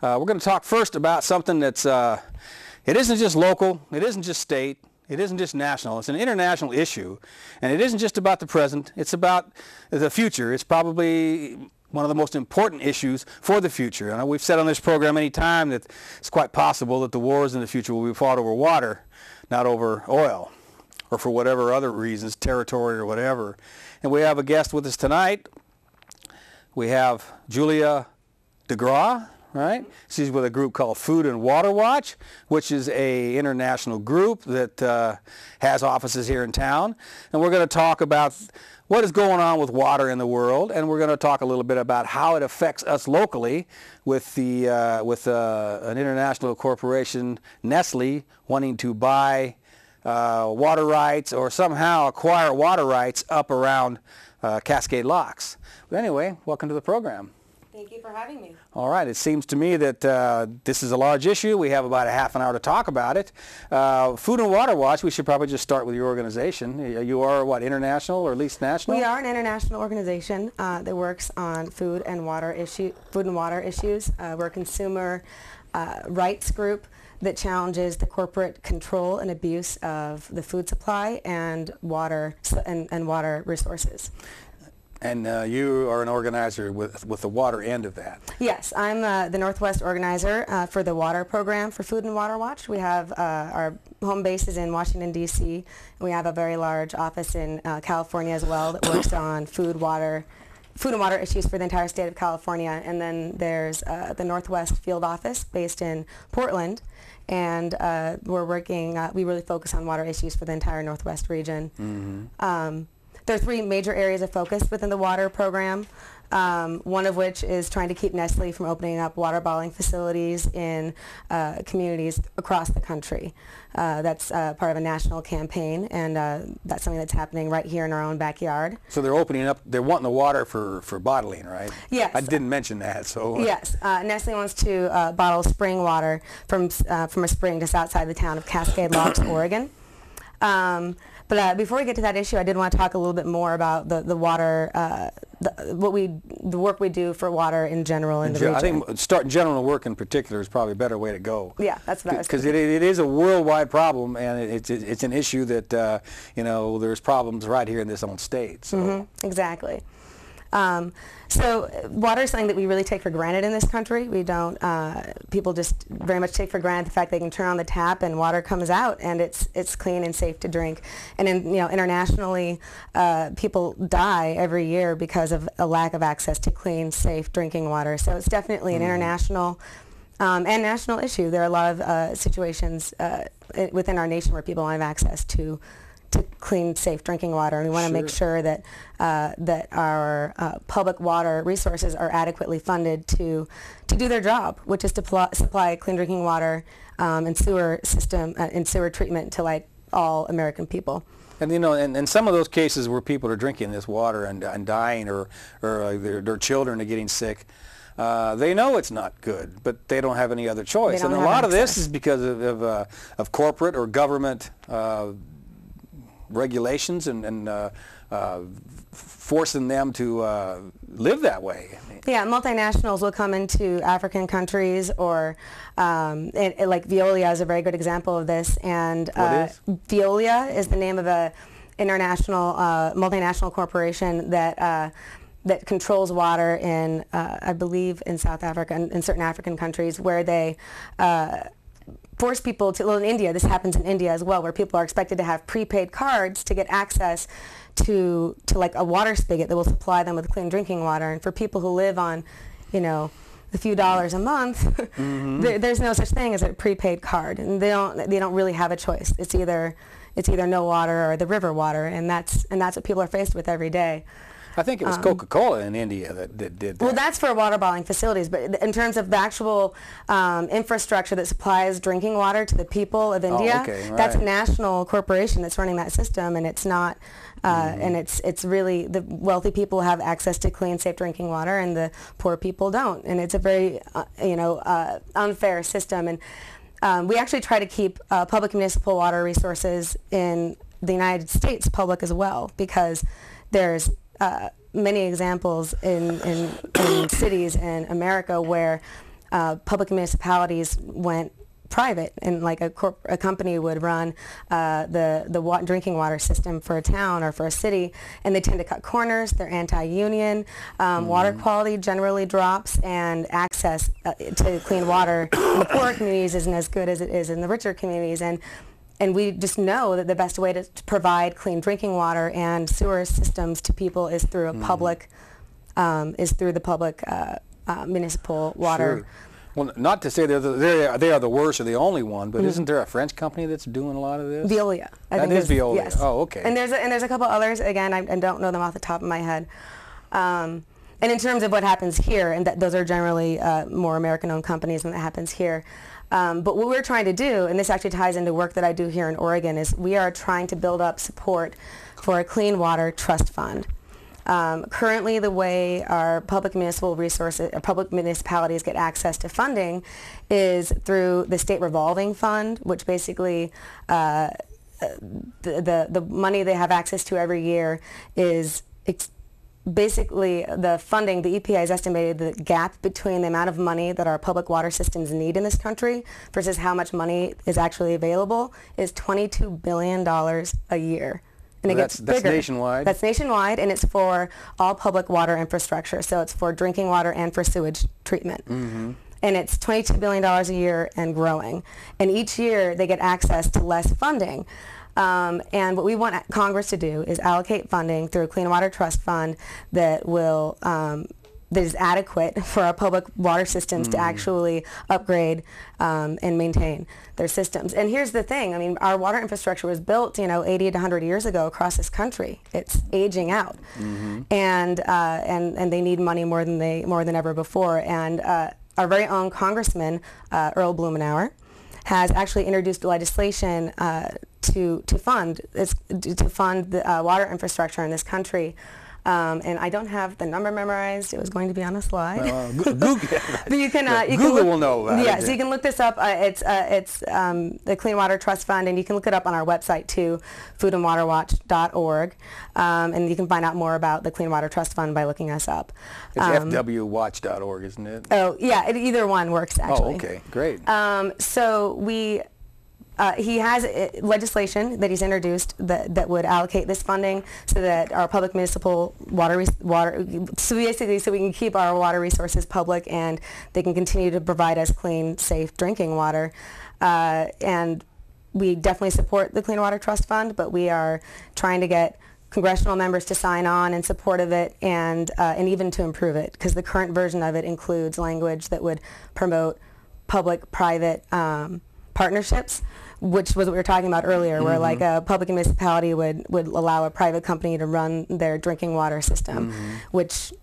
We're going to talk first about something that's, it isn't just local, it isn't just state, it isn't just national, it's an international issue. And it isn't just about the present, it's about the future. It's probably one of the most important issues for the future. And we've said on this program many times that it's quite possible that the wars in the future will be fought over water, not over oil, or for whatever other reasons, territory or whatever. And we have a guest with us tonight. We have Julia DeGraw, right? She's with a group called Food and Water Watch, which is an international group that has offices here in town. And we're going to talk about what is going on with water in the world, and we're going to talk a little bit about how it affects us locally with the an international corporation, Nestle, wanting to buy water rights or somehow acquire water rights up around Cascade Locks. But anyway, welcome to the program. Thank you for having me. All right, it seems to me that this is a large issue. We have about a half an hour to talk about it. Food and Water Watch, we should probably just start with your organization. You are, what, international or at least national? We are an international organization that works on food and water issues. We're a consumer rights group that challenges the corporate control and abuse of the food supply and water and water resources. And you are an organizer with the water end of that. Yes, I'm the Northwest organizer for the water program for Food and Water Watch. We have our home base is in Washington, D.C., and we have a very large office in California as well that works on food and water issues for the entire state of California. And then there's the Northwest field office based in Portland, and we're working, we really focus on water issues for the entire Northwest region. Mm-hmm. There are three major areas of focus within the water program, one of which is trying to keep Nestle from opening up water bottling facilities in communities across the country. That's part of a national campaign, and that's something that's happening right here in our own backyard. So they're opening up, they're wanting the water for bottling, right? Yes. I didn't mention that, so. Yes, Nestle wants to bottle spring water from a spring just outside the town of Cascade Locks, Oregon. But before we get to that issue, I did want to talk a little bit more about the water, the work we do for water in general in the region. I think starting general work in particular is probably a better way to go. Yeah, that's what I was thinking. Because it is a worldwide problem, and it's an issue that you know, there's problems right here in this own state. So. Mm-hmm, exactly. So water is something that we really take for granted in this country. We don't, people just very much take for granted the fact they can turn on the tap and water comes out and it's clean and safe to drink. And internationally, people die every year because of a lack of access to clean, safe drinking water. So it's definitely an international and national issue. There are a lot of situations within our nation where people don't have access to clean, safe drinking water, and we want to make sure that that our public water resources are adequately funded to do their job, which is to supply clean drinking water and sewer system and sewer treatment to like all American people. And you know, and some of those cases where people are drinking this water and dying, or their children are getting sick. They know it's not good, but they don't have any other choice. And a lot of this is because of corporate or government regulations and forcing them to live that way. Yeah, multinationals will come into African countries, or like Veolia is a very good example of this. And Veolia is the name of a international multinational corporation that that controls water in, I believe, in South Africa and in certain African countries, where they force people to, well, in India, this happens in India as well, where people are expected to have prepaid cards to get access to like a water spigot that will supply them with clean drinking water. And for people who live on, you know, a few dollars a month, there's no such thing as a prepaid card, and they don't really have a choice. It's either no water or the river water, and that's what people are faced with every day. I think it was Coca-Cola in India that did that. Well, that's for water bottling facilities, but in terms of the actual infrastructure that supplies drinking water to the people of India, that's a national corporation that's running that system, and it's not, and it's really, the wealthy people have access to clean, safe drinking water, and the poor people don't, and it's a very, unfair system. And we actually try to keep public municipal water resources in the United States public as well, because there's many examples in cities in America where public municipalities went private, and like a company would run the drinking water system for a town or for a city, and they tend to cut corners. They're anti-union. Water quality generally drops, and access to clean water in the poorer communities isn't as good as it is in the richer communities. And we just know that the best way to provide clean drinking water and sewer systems to people is through a public, municipal water. Sure. Well, not to say they are the worst or the only one, but isn't there a French company that's doing a lot of this? Veolia. That is Veolia. Yes. Oh, okay. And there's a couple others. Again, I don't know them off the top of my head. And in terms of what happens here, and those are generally more American-owned companies than that happens here. But what we're trying to do, and this actually ties into work that I do here in Oregon, is we are trying to build up support for a clean water trust fund. Currently, the way our public municipalities get access to funding is through the state revolving fund, which basically the money they have access to every year is basically the funding. The EPA has estimated the gap between the amount of money that our public water systems need in this country versus how much money is actually available is $22 billion a year. And well, that's nationwide? That's nationwide, and it's for all public water infrastructure. So it's for drinking water and for sewage treatment. And it's $22 billion a year and growing. And each year they get access to less funding. And what we want Congress to do is allocate funding through a Clean Water Trust Fund that will that is adequate for our public water systems to actually upgrade and maintain their systems. And here's the thing, I mean, our water infrastructure was built, 80 to 100 years ago across this country. It's aging out. And they need money more than ever before. And our very own Congressman, Earl Blumenauer, has actually introduced legislation to fund the water infrastructure in this country. And I don't have the number memorized. It was going to be on a slide. Google, but you can Google will know that. Yeah, so you can look this up. It's the Clean Water Trust Fund, and you can look it up on our website too, foodandwaterwatch.org, and you can find out more about the Clean Water Trust Fund by looking us up. It's fwwatch.org, isn't it? Oh yeah, either one works actually. Oh, okay, great. He has legislation that he's introduced that would allocate this funding so that our public municipal so we can keep our water resources public and they can continue to provide us clean, safe drinking water. And we definitely support the Clean Water Trust Fund, but we are trying to get congressional members to sign on in support of it and even to improve it, because the current version of it includes language that would promote public-private partnerships, which was what we were talking about earlier, where like a public municipality would allow a private company to run their drinking water system, which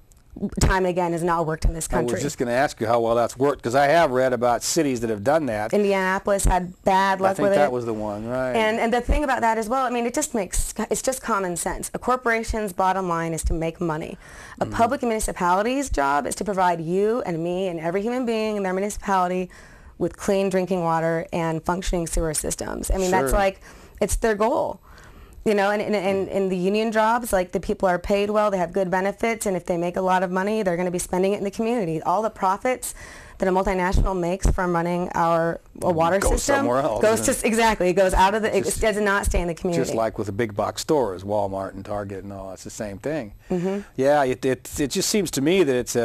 time and again has not worked in this country. I was just going to ask you how well that's worked, because I have read about cities that have done that. Indianapolis had bad luck with it. I think that was the one, right. And the thing about that as well, I mean, it's just common sense. A corporation's bottom line is to make money. A public municipality's job is to provide you and me and every human being in their municipality with clean drinking water and functioning sewer systems. I mean, that's like, it's their goal. And in the union jobs, like, the people are paid well, they have good benefits, and if they make a lot of money, they're going to be spending it in the community. All the profits that a multinational makes from running our water system somewhere else, it goes out of the, it does not stay in the community. Just like with the big box stores, Walmart and Target and all, it's the same thing. Yeah, it just seems to me that it's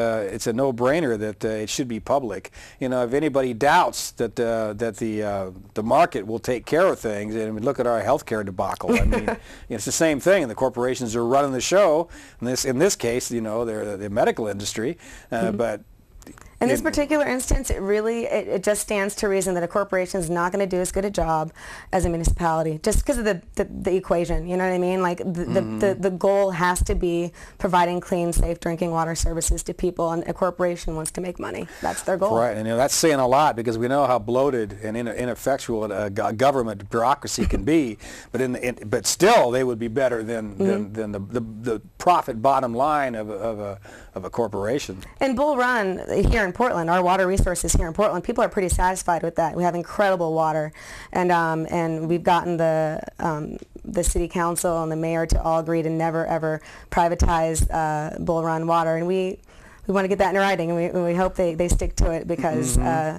a no-brainer that it should be public. If anybody doubts that the market will take care of things, and I mean, look at our healthcare debacle. I mean, it's the same thing, and the corporations are running the show. In this case, they're the medical industry, but. In this particular instance, it just stands to reason that a corporation is not going to do as good a job as a municipality, just because of the equation. You know what I mean? Like, the goal has to be providing clean, safe drinking water services to people, and a corporation wants to make money. That's their goal. Right, and that's saying a lot, because we know how bloated and ineffectual government bureaucracy can be. But still, they would be better than the profit bottom line of a corporation. And Bull Run here in Portland, our water resources here in Portland, people are pretty satisfied with that. We have incredible water, and we've gotten the city council and the mayor to all agree to never ever privatize Bull Run water, and we we want to get that in writing, and we hope they stick to it, because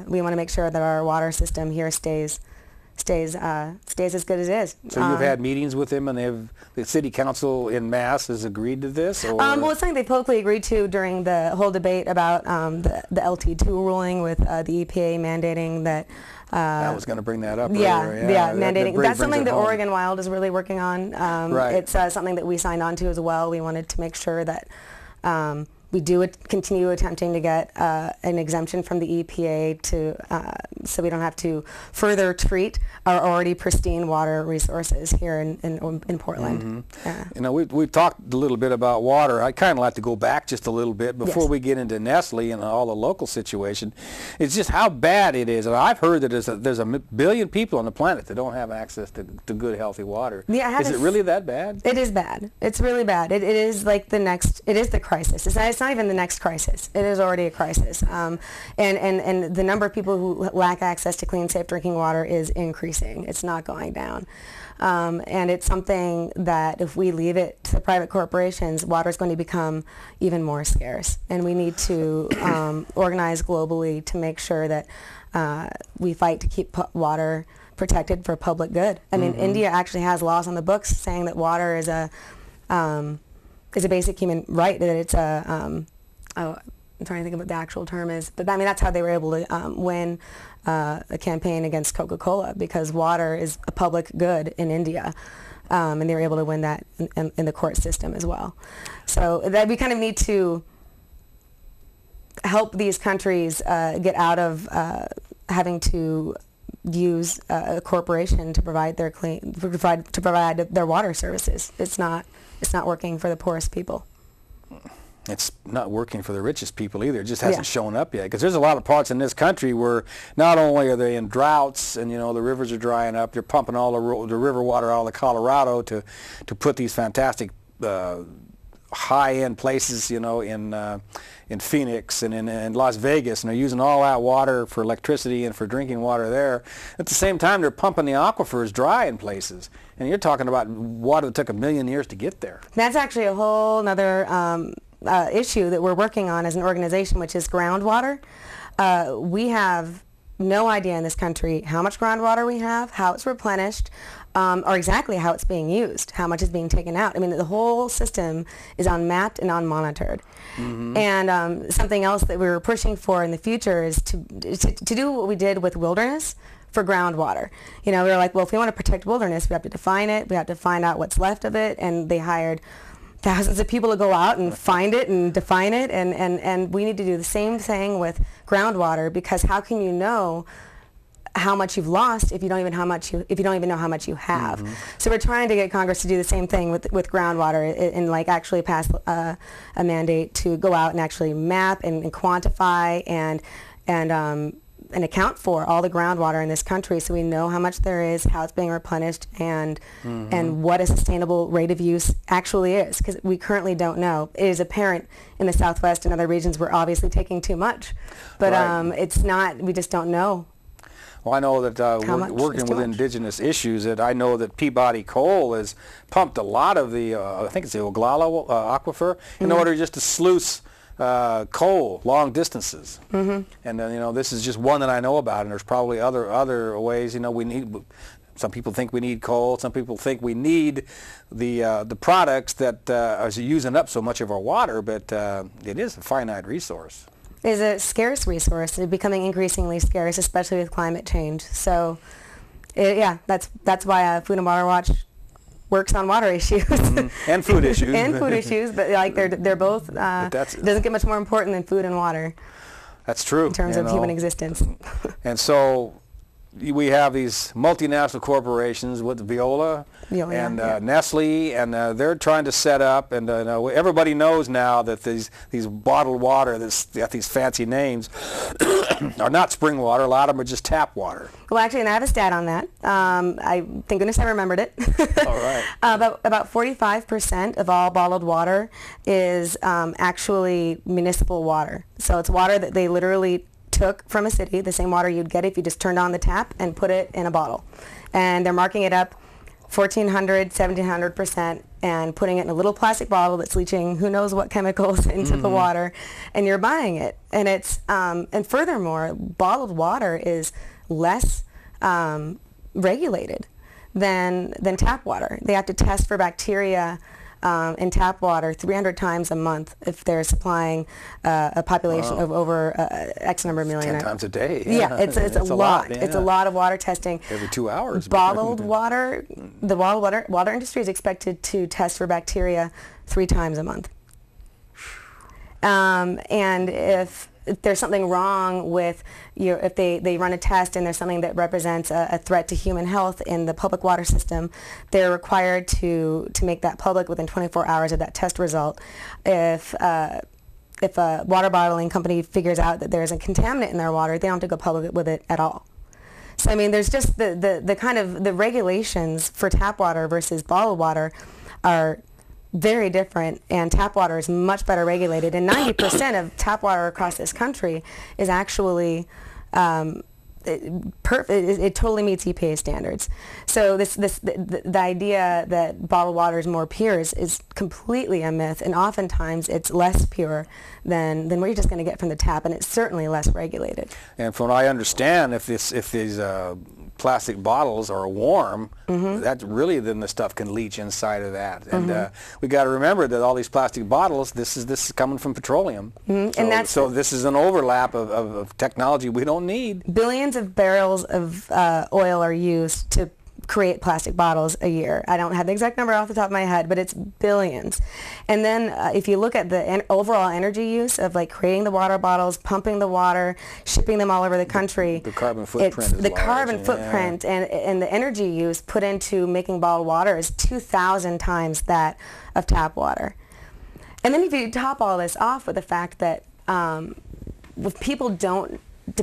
we want to make sure that our water system here stays as good as it is. So you've had meetings with them, and the city council in mass has agreed to this? Or? Well, it's something they publicly agreed to during the whole debate about the LT2 ruling with the EPA mandating that. I was going to bring that up yeah, earlier. Yeah, mandating. That That's something that home. Oregon Wild is really working on. Right. It's something that we signed on to as well. We wanted to make sure that we do continue attempting to get an exemption from the EPA so we don't have to further treat our already pristine water resources here in Portland. Yeah. You know, we've talked a little bit about water. I kind of like to go back just a little bit before we get into Nestle and all the local situation. It's just how bad it is. I've heard that there's a billion people on the planet that don't have access to good, healthy water. Yeah, is it really that bad? It is bad. It's really bad. It is like it is the crisis. It's not even the next crisis. It is already a crisis. And the number of people who lack access to clean, safe drinking water is increasing. It's not going down. And it's something that if we leave it to the private corporations, water is going to become even more scarce. And we need to organize globally to make sure that we fight to keep water protected for public good. I mean, India actually has laws on the books saying that water is a basic human right, that it's I'm trying to think of what the actual term is, but I mean that's how they were able to win a campaign against Coca-Cola, because water is a public good in India, and they were able to win that in the court system as well. So that we kind of need to help these countries get out of having to use a corporation to provide their water services. It's not working for the poorest people. It's not working for the richest people either. It just hasn't shown up yet, because there's a lot of parts in this country where not only are they in droughts and, you know, the rivers are drying up, they're pumping all the river water out of the Colorado to put these fantastic high-end places, you know, in Phoenix and in Las Vegas, and they're using all that water for electricity and for drinking water there. At the same time, they're pumping the aquifers dry in places, and you're talking about water that took 1 million years to get there. That's actually a whole other issue that we're working on as an organization, which is groundwater. We have no idea in this country how much groundwater we have, how it's replenished, or exactly how it's being used, how much is being taken out. I mean, the whole system is unmapped and unmonitored. And something else that we were pushing for in the future is to do what we did with wilderness for groundwater. You know, we were like, well, if we want to protect wilderness, we have to define it, we have to find out what's left of it, and they hired thousands of people to go out and find it and define it, and we need to do the same thing with groundwater, because how can you know how much you've lost if you don't even know how much you have? So we're trying to get Congress to do the same thing with groundwater, and like actually pass a mandate to go out and actually map and quantify and account for all the groundwater in this country, so we know how much there is, how it's being replenished, and what a sustainable rate of use actually is, because we currently don't know. It is apparent in the Southwest and other regions we're obviously taking too much, but it's not, we just don't know. Well, I know that working with indigenous issues, that I know that Peabody Coal has pumped a lot of the, I think it's the Oglala aquifer, in order just to sluice coal long distances. And you know, this is just one that I know about, and there's probably other ways. You know, we need. Some people think we need coal. Some people think we need the products that are using up so much of our water. But it is a finite resource. Is a scarce resource. It's becoming increasingly scarce, especially with climate change. So, that's why Food and Water Watch works on water issues and food issues and food issues, but like they're both. It doesn't get much more important than food and water. That's true. In terms of human existence. And so we have these multinational corporations with Veolia and Nestle, and they're trying to set up, and everybody knows now that these bottled water that's got these fancy names are not spring water. A lot of them are just tap water. Well, actually, and I have a stat on that. Thank goodness I remembered it. All right. About 45% of all bottled water is actually municipal water. So it's water that they literally took from a city, the same water you'd get if you just turned on the tap and put it in a bottle. And they're marking it up 1,400, 1,700% and putting it in a little plastic bottle that's leaching who knows what chemicals into the water, and you're buying it. And it's and furthermore, bottled water is less regulated than tap water. They have to test for bacteria in tap water 300 times a month if they're supplying a population of over X number of million. 10 times a day. Yeah, it's a lot. Yeah. It's a lot of water testing. Every 2 hours. Bottled water, the water industry is expected to test for bacteria 3 times a month. And if there's something wrong with if they run a test and there's something that represents a threat to human health in the public water system, they're required to make that public within 24 hours of that test result. If a water bottling company figures out that there's a contaminant in their water, they don't have to go public with it at all. So I mean, there's just the kind of the regulations for tap water versus bottled water are very different, and tap water is much better regulated, and 90% of tap water across this country is actually it totally meets EPA standards. So the idea that bottled water is more pure is completely a myth, and oftentimes it's less pure than what you're just going to get from the tap, and it's certainly less regulated. And from what I understand, if these plastic bottles are warm, that really then the stuff can leach inside of that. And we got to remember that all these plastic bottles, this is coming from petroleum. So this is an overlap of technology we don't need. Billions of barrels of oil are used to create plastic bottles a year. I don't have the exact number off the top of my head, but it's billions. And then if you look at the overall energy use of like creating the water bottles, pumping the water, shipping them all over the country, the carbon footprint is the large, carbon footprint and the energy use put into making bottled water is 2,000 times that of tap water. And then if you top all this off with the fact that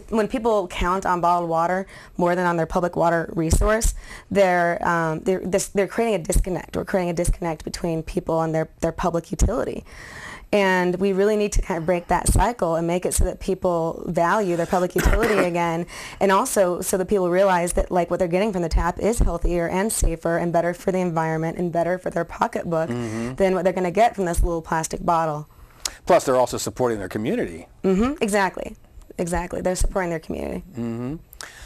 when people count on bottled water more than on their public water resource, they're creating a disconnect. We're creating a disconnect between people and their public utility. And we really need to kind of break that cycle and make it so that people value their public utility again, and also so that people realize that like what they're getting from the tap is healthier and safer and better for the environment and better for their pocketbook than what they're going to get from this little plastic bottle. Plus, they're also supporting their community. Exactly. They're supporting their community.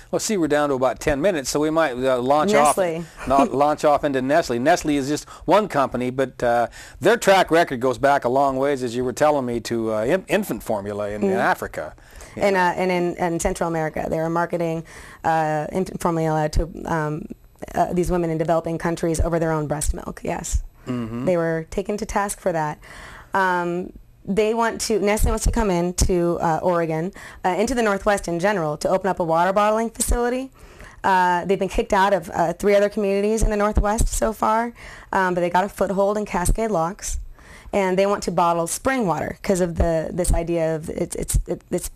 Well, see, we're down to about 10 minutes, so we might launch Nestle. off into Nestle. Nestle is just one company, but their track record goes back a long ways, as you were telling me, to infant formula in Africa. And in Central America, they were marketing infant formula to these women in developing countries over their own breast milk. Yes, they were taken to task for that. Nestle wants to come into Oregon, into the Northwest in general, to open up a water bottling facility. They've been kicked out of 3 other communities in the Northwest so far, but they got a foothold in Cascade Locks, and they want to bottle spring water because of this idea of it's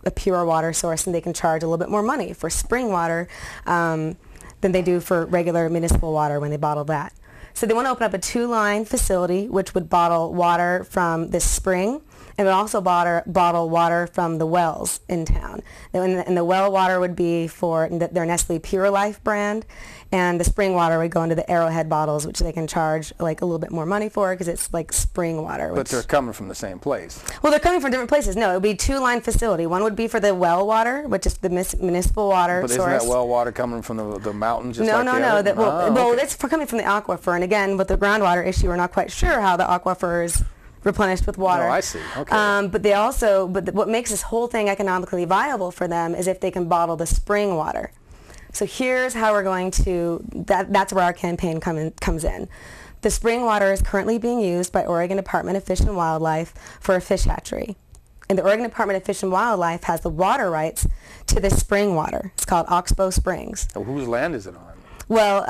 a pure water source, and they can charge a little bit more money for spring water than they do for regular municipal water when they bottle that. So they want to open up a 2-line facility which would bottle water from the spring and would also bottle water from the wells in town. And the well water would be for their Nestle Pure Life brand, and the spring water would go into the Arrowhead bottles, which they can charge like a little bit more money for because it's like spring water. But they're coming from the same place. Well, they're coming from different places. No, it would be a 2-line facility. One would be for the well water, which is the municipal water source. But isn't that well water coming from the mountains? No. It's coming from the aquifer. And again, with the groundwater issue, we're not quite sure how the aquifer is replenished with water. Oh, I see. Okay. But what makes this whole thing economically viable for them is if they can bottle the spring water. So here's how we're going to, that's where our campaign comes in. The spring water is currently being used by Oregon Department of Fish and Wildlife for a fish hatchery. And the Oregon Department of Fish and Wildlife has the water rights to this spring water. It's called Oxbow Springs. So whose land is it on? Well,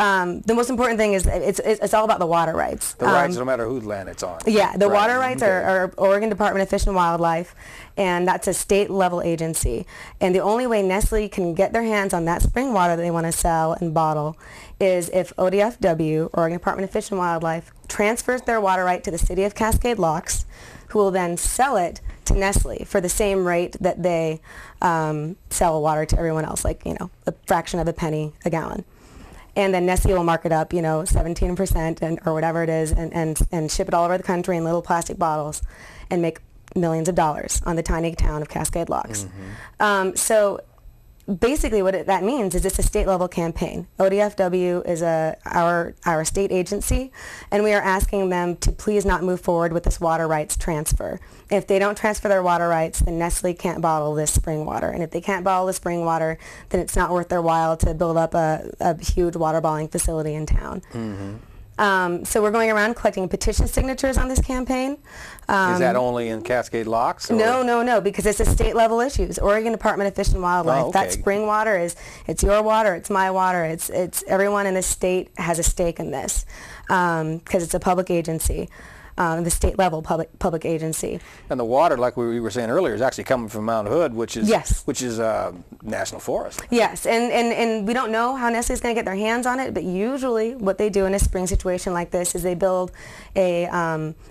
the most important thing is it's all about the water rights. The rights, no matter whose land it's on. Yeah, the water rights are Oregon Department of Fish and Wildlife, and that's a state-level agency. And the only way Nestle can get their hands on that spring water that they want to sell and bottle is if ODFW, Oregon Department of Fish and Wildlife, transfers their water right to the city of Cascade Locks, who will then sell it to Nestle for the same rate that they sell water to everyone else, like, a fraction of a penny a gallon. and then Nestle will mark it up, 17% or whatever it is, and ship it all over the country in little plastic bottles and make millions of dollars on the tiny town of Cascade Locks. So basically what that means is it's a state level campaign. ODFW is our state agency, and we are asking them to please not move forward with this water rights transfer. If they don't transfer their water rights, then Nestle can't bottle this spring water. And if they can't bottle the spring water, then it's not worth their while to build up a huge water bottling facility in town. So we're going around collecting petition signatures on this campaign. Is that only in Cascade Locks? Or? No, because it's a state level issues. Oregon Department of Fish and Wildlife. That spring water it's your water, it's my water, it's everyone in the state has a stake in this because it's a public agency. The state level public agency. And the water, like we were saying earlier, is actually coming from Mount Hood, which is national forest. Yes, and we don't know how Nestle's going to get their hands on it, but usually what they do in a spring situation like this is they build a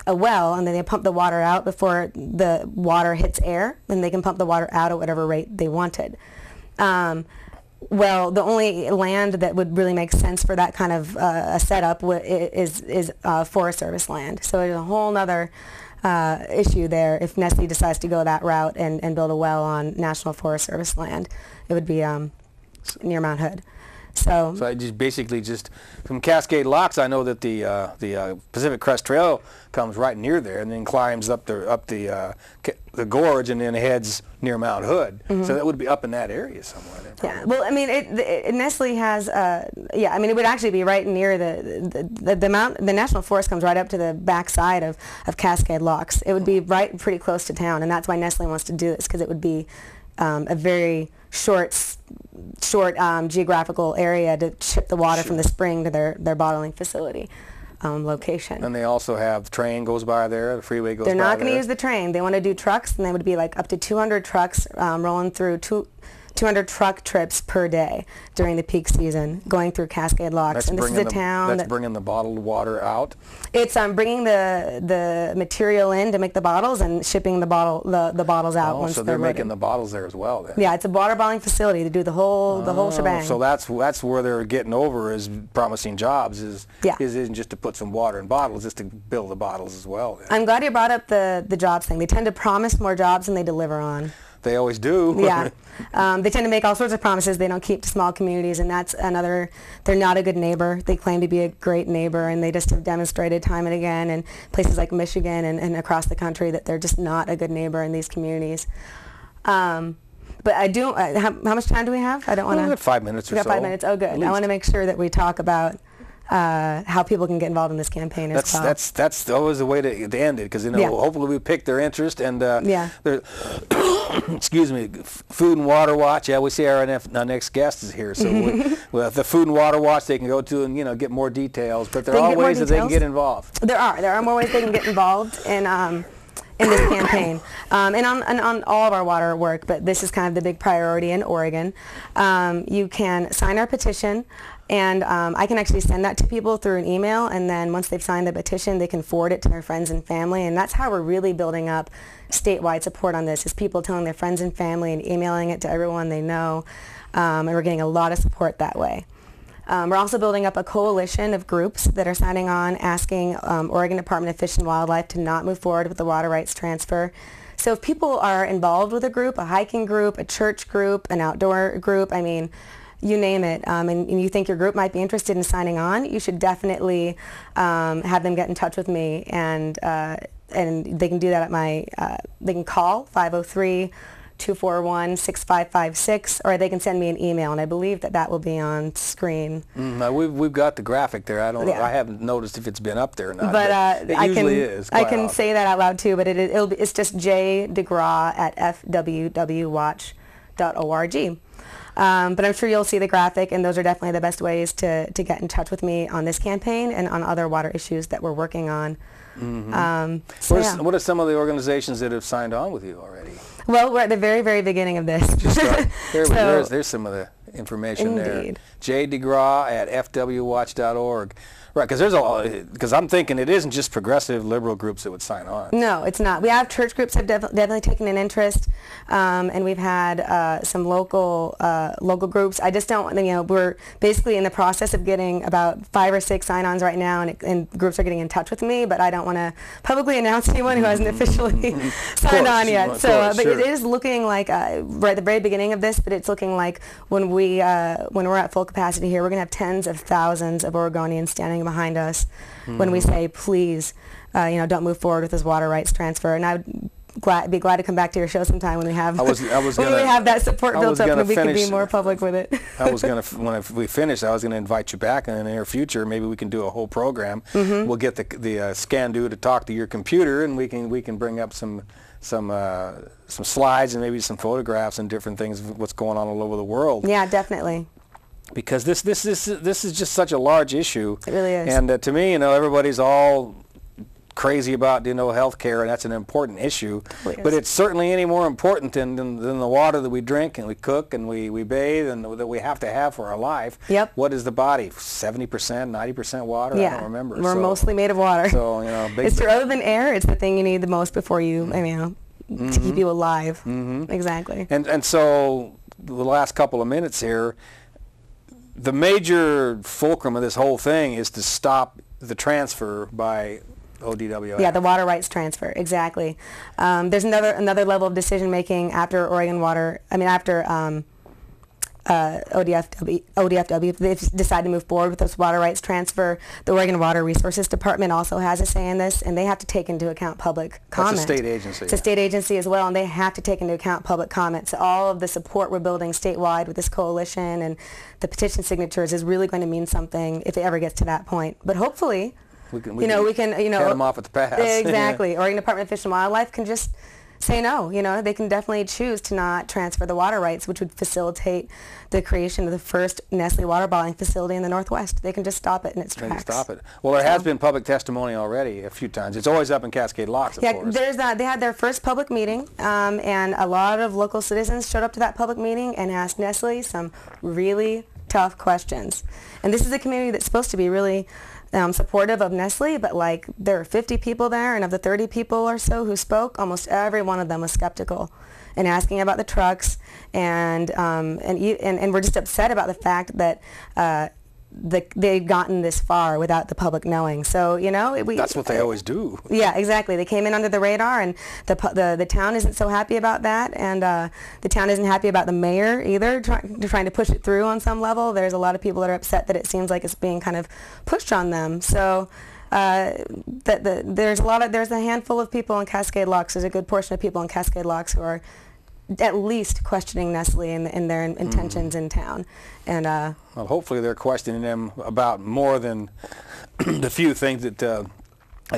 well, and then they pump the water out before the water hits air, and they can pump the water out at whatever rate they wanted. Well, the only land that would really make sense for that kind of a setup is Forest Service land. So there's a whole other issue there if Nestle decides to go that route and build a well on National Forest Service land. It would be near Mount Hood. So I just basically from Cascade Locks, I know that the Pacific Crest Trail comes right near there and then climbs up the gorge and then heads near Mount Hood. So that would be up in that area somewhere there. Probably. Yeah, well, I mean, Nestle has, I mean, it would actually be right near the National Forest comes right up to the backside of Cascade Locks. It would be right pretty close to town, and that's why Nestle wants to do this, because it would be a very short geographical area to ship the water from the spring to their bottling facility location. And they also have the train goes by there, the freeway goes by there. They're not going to use the train. They want to do trucks, and they would be like up to 200 trucks rolling through 200 truck trips per day during the peak season going through Cascade Locks. And this is a town that's bringing the bottled water out? It's bringing the material in to make the bottles and shipping the bottles out once so they're making loaded. The bottles there as well then. Yeah, it's a water bottling facility to do the whole shebang. So that's where they're getting over is promising jobs isn't just to put some water in bottles, it's to build the bottles as well then. I'm glad you brought up the jobs thing. They tend to promise more jobs than they deliver on. They always do. Yeah. They tend to make all sorts of promises they don't keep to small communities, and that's another, they're not a good neighbor. They claim to be a great neighbor, and they just have demonstrated time and again in places like Michigan and across the country that they're just not a good neighbor in these communities. But I do, how much time do we have? I don't want to. We've got 5 minutes or so. We've got 5 minutes. Oh, good. I want to make sure that we talk about how people can get involved in this campaign as well. That's always the way to end it, because hopefully we pick their interest and excuse me, Food and Water Watch. Yeah, we see our next guest is here, so with the Food and Water Watch they can go to and get more details. But there are ways that they can get involved. There are more ways they can get involved in this campaign and on all of our water work. But this is kind of the big priority in Oregon. You can sign our petition. And I can actually send that to people through an email, and then once they've signed the petition, they can forward it to their friends and family, and that's how we're really building up statewide support on this, is people telling their friends and family and emailing it to everyone they know, and we're getting a lot of support that way. We're also building up a coalition of groups that are signing on asking Oregon Department of Fish and Wildlife to not move forward with the water rights transfer. So if people are involved with a group, a hiking group, a church group, an outdoor group, I mean, you name it, and you think your group might be interested in signing on, you should definitely have them get in touch with me, and they can do that at they can call 503-241-6556, or they can send me an email, and I believe that will be on screen. We've got the graphic there. I haven't noticed if it's been up there or not, but it usually is. I can say that out loud too, but it's just jdegrawat.fwwwatch.org. But I'm sure you'll see the graphic, and those are definitely the best ways to get in touch with me on this campaign and on other water issues that we're working on. What are some of the organizations that have signed on with you already? Well, we're at the very, very beginning of this. There's some of the information there. Indeed. J. DeGraw at fwwatch.org. Right, because I'm thinking it isn't just progressive liberal groups that would sign on. No, it's not. We have church groups that have definitely taken an interest, and we've had some local groups. I just don't, we're basically in the process of getting about 5 or 6 sign-ons right now, and groups are getting in touch with me, but I don't want to publicly announce anyone who hasn't officially signed on yet. But sure. It is looking like, right at the very beginning of this, but it's looking like when we're at full capacity here, we're going to have tens of thousands of Oregonians standing behind us when we say, please, don't move forward with this water rights transfer. And I would be glad to come back to your show sometime when we have when we have that support built up and we can be more public with it. When we finish, I was going to invite you back in the near future. Maybe we can do a whole program. We'll get the Scan-Do to talk to your computer, and we can bring up some slides and maybe some photographs and different things of what's going on all over the world. Yeah, definitely. Because this is just such a large issue. It really is. And to me, everybody's all crazy about health care, and that's an important issue. It but it's certainly any more important than the water that we drink and we cook and we bathe and that we have to have for our life. Yep. What is the body? 70%, 90% water? Yeah. I don't remember. We're mostly made of water. So it's true. Other than air, it's the thing you need the most before you, to keep you alive. Exactly. And so the last couple of minutes here, the major fulcrum of this whole thing is to stop the transfer by ODWF. Yeah, the water rights transfer, exactly. There's another level of decision making after ODFW, if they decide to move forward with this water rights transfer. The Oregon Water Resources Department also has a say in this, and they have to take into account public comment. That's a state agency. It's a state agency as well, and they have to take into account public comment. So all of the support we're building statewide with this coalition and the petition signatures is really going to mean something if it ever gets to that point. But hopefully, we can get them off at the pass. Exactly. Oregon Department of Fish and Wildlife can just say no. They can definitely choose to not transfer the water rights, which would facilitate the creation of the first Nestle water bottling facility in the Northwest. They can just stop it in its tracks. They can stop it. Well, there has been public testimony already a few times. It's always up in Cascade Locks, of course. There's that. They had their first public meeting, and a lot of local citizens showed up to that public meeting and asked Nestle some really tough questions. And this is a community that's supposed to be really supportive of Nestle, but there are 50 people there, and of the 30 people or so who spoke, almost every one of them was skeptical and asking about the trucks, and we're just upset about the fact that they've gotten this far without the public knowing. So that's what they always do. Yeah, exactly. They came in under the radar, and the town isn't so happy about that, and the town isn't happy about the mayor either, trying to push it through on some level. There's a lot of people that are upset that it seems like it's being kind of pushed on them. So there's a handful of people in Cascade Locks. There's a good portion of people in Cascade Locks who are at least questioning Nestle and their intentions in town. And well, hopefully they're questioning them about more than the few things that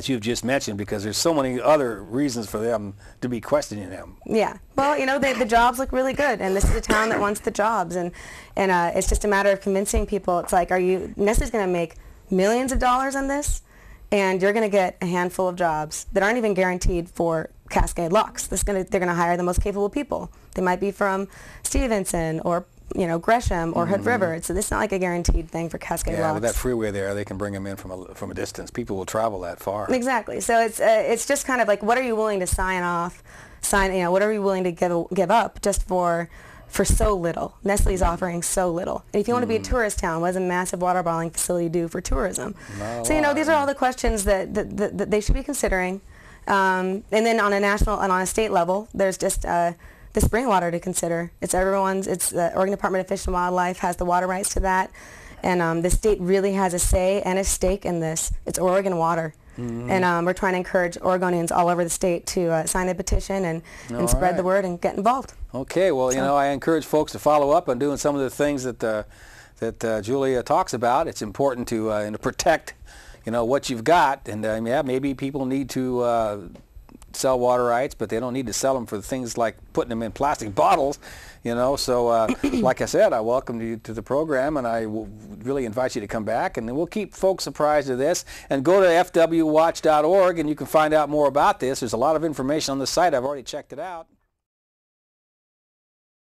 you've just mentioned, because there's so many other reasons for them to be questioning them. Yeah. Well, the jobs look really good, and this is a town that wants the jobs, and it's just a matter of convincing people. It's like, Nestle's going to make millions of dollars on this, and you're going to get a handful of jobs that aren't even guaranteed for Cascade Locks. They're going to hire the most capable people. They might be from Stevenson or Gresham or Hood River. So this is not like a guaranteed thing for Cascade Locks. Yeah, with that freeway there, they can bring them in from a distance. People will travel that far. Exactly. So it's just kind of like, what are you willing to what are you willing to give up just for so little? Nestle's offering so little. And if you want to be a tourist town, what does a massive water bottling facility do for tourism? So these are all the questions that they should be considering. And then on a national and on a state level, there's just the spring water to consider. It's the Oregon Department of Fish and Wildlife has the water rights to that, and the state really has a say and a stake in this. It's Oregon water. And we're trying to encourage Oregonians all over the state to sign the petition and spread the word and get involved. Okay, well, I encourage folks to follow up on doing some of the things that Julia talks about. It's important to protect what you've got, and maybe people need to sell water rights, but they don't need to sell them for things like putting them in plastic bottles, so like I said, I welcome you to the program, and I will really invite you to come back, and then we'll keep folks apprised of this. And go to fwwatch.org and you can find out more about this. There's a lot of information on the site. I've already checked it out.